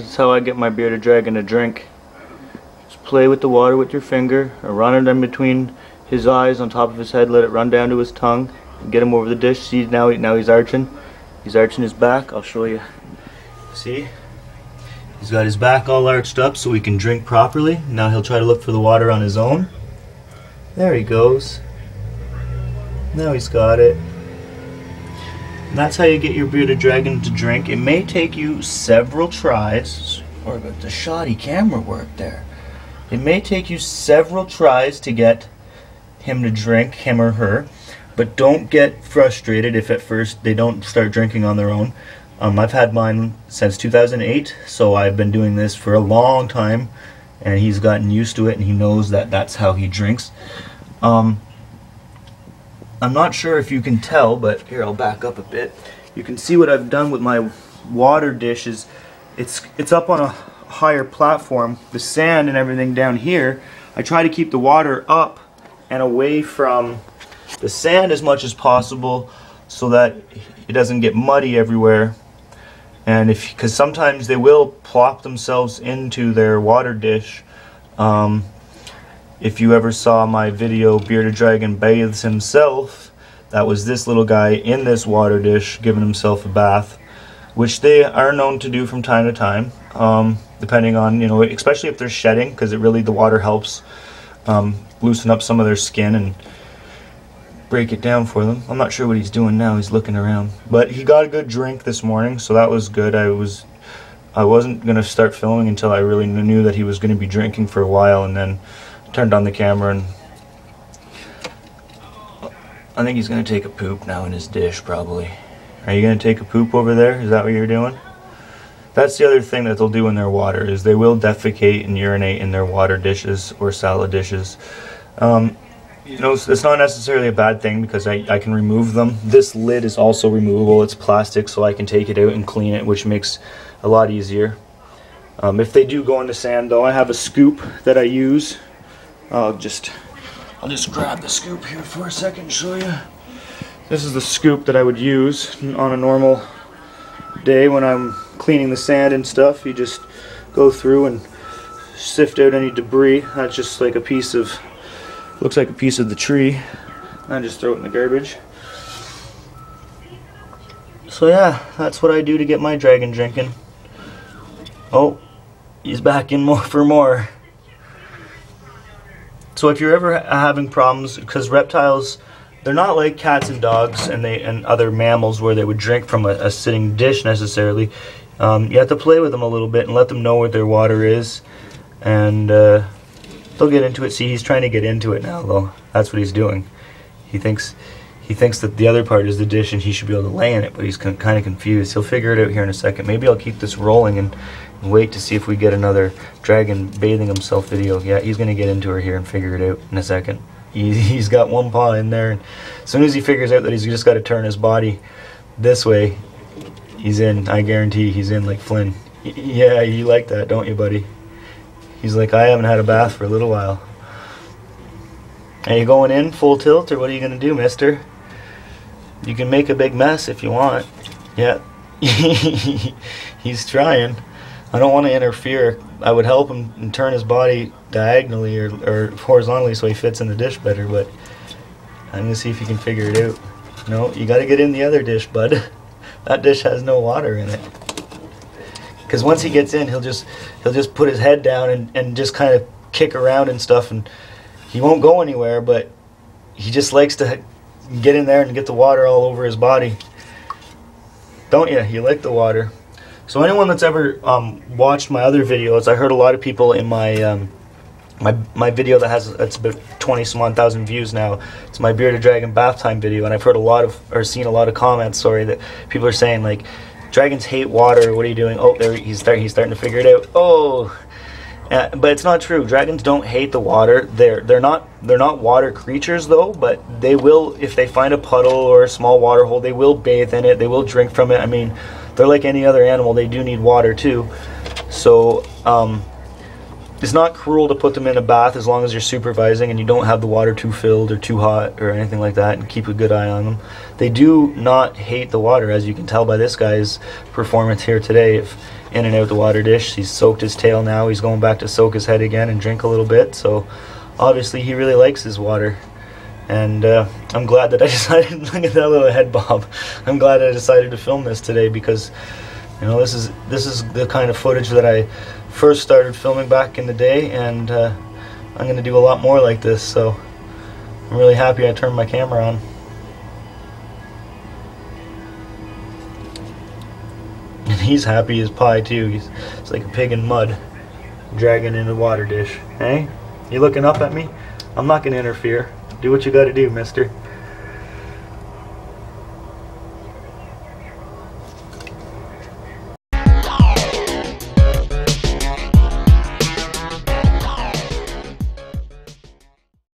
This is how I get my bearded dragon to drink. Just play with the water with your finger, or run it in between his eyes on top of his head, let it run down to his tongue, and get him over the dish. See, now he's arching. He's arching his back. I'll show you. See? He's got his back all arched up so he can drink properly. Now he'll try to look for the water on his own. There he goes. Now he's got it. And that's how you get your bearded dragon to drink. It may take you several tries, or the shoddy camera work there. It may take you several tries to get him to drink, him or her, but don't get frustrated if at first they don't start drinking on their own. I've had mine since 2008, so I've been doing this for a long time, and he's gotten used to it, and he knows that that's how he drinks. I'm not sure if you can tell, but here, I'll back up a bit. You can see what I've done with my water dish is it's up on a higher platform. The sand and everything down here, I try to keep the water up and away from the sand as much as possible so that it doesn't get muddy everywhere. And because sometimes they will plop themselves into their water dish. If you ever saw my video, Bearded Dragon Bathes Himself, that was this little guy in this water dish giving himself a bath, which they are known to do from time to time, depending on, you know, especially if they're shedding, because the water helps loosen up some of their skin and break it down for them. I'm not sure what he's doing now. He's looking around, but he got a good drink this morning, so that was good. I wasn't gonna start filming until I really knew that he was going to be drinking for a while, and then turned on the camera, and I think he's going to take a poop now in his dish, probably. Are you going to take a poop over there? Is that what you're doing? That's the other thing that they'll do in their water, is they will defecate and urinate in their water dishes or salad dishes. You know, it's not necessarily a bad thing because I can remove them. This lid is also removable. It's plastic, so I can take it out and clean it, which makes a lot easier. If they do go into sand, though, I have a scoop that I use. I'll just grab the scoop here for a second and show you. This is the scoop that I would use on a normal day when I'm cleaning the sand and stuff. You just go through and sift out any debris. That's just like a piece of, looks like a piece of the tree. And I just throw it in the garbage. So yeah, that's what I do to get my dragon drinking. Oh, he's back in for more. So if you're ever having problems, because reptiles, they're not like cats and dogs and other mammals where they would drink from a sitting dish necessarily. You have to play with them a little bit and let them know where their water is, and they'll get into it. See, he's trying to get into it now, though. That's what he's doing. He thinks that the other part is the dish and he should be able to lay in it, but he's kind of confused. He'll figure it out here in a second. Maybe I'll keep this rolling and wait to see if we get another dragon bathing himself video. Yeah, he's going to get into her here and figure it out in a second. He's got one paw in there, and as soon as he figures out that he's just got to turn his body this way, he's in. I guarantee he's in like Flynn. Yeah, you like that, don't you, buddy? He's like, I haven't had a bath for a little while. Are you going in full tilt, or what are you going to do, mister? You can make a big mess if you want. Yeah. He's trying. I don't want to interfere. I would help him and turn his body diagonally or horizontally so he fits in the dish better, but I'm going to see if you can figure it out. No, you got to get in the other dish, bud. That dish has no water in it. Because once he gets in, he'll just put his head down and just kind of kick around and stuff, and he won't go anywhere, but he just likes to get in there and get the water all over his body. Don't you? You like the water. So anyone that's ever watched my other videos, I heard a lot of people in my my video that's about 20-some-odd thousand views now. It's my Bearded Dragon bath time video, and I've heard seen a lot of comments. Sorry, that people are saying like, dragons hate water. What are you doing? Oh, there he's starting to figure it out. Oh, but it's not true. Dragons don't hate the water. They're not water creatures though. But they will, if they find a puddle or a small water hole, they will bathe in it. They will drink from it. I mean, they're like any other animal. They do need water too. So it's not cruel to put them in a bath as long as you're supervising and you don't have the water too filled or too hot or anything like that, and keep a good eye on them. They do not hate the water, as you can tell by this guy's performance here today. in and out the water dish. He's soaked his tail now. He's going back to soak his head again and drink a little bit. So obviously he really likes his water. And I'm glad that I decided, look at that little head bob. I'm glad I decided to film this today, because you know, this is the kind of footage that I first started filming back in the day, and I'm going to do a lot more like this. So I'm really happy I turned my camera on. And he's happy as pie too. It's like a pig in mud dragging in a water dish. Hey, you looking up at me? I'm not going to interfere. Do what you got to do, mister.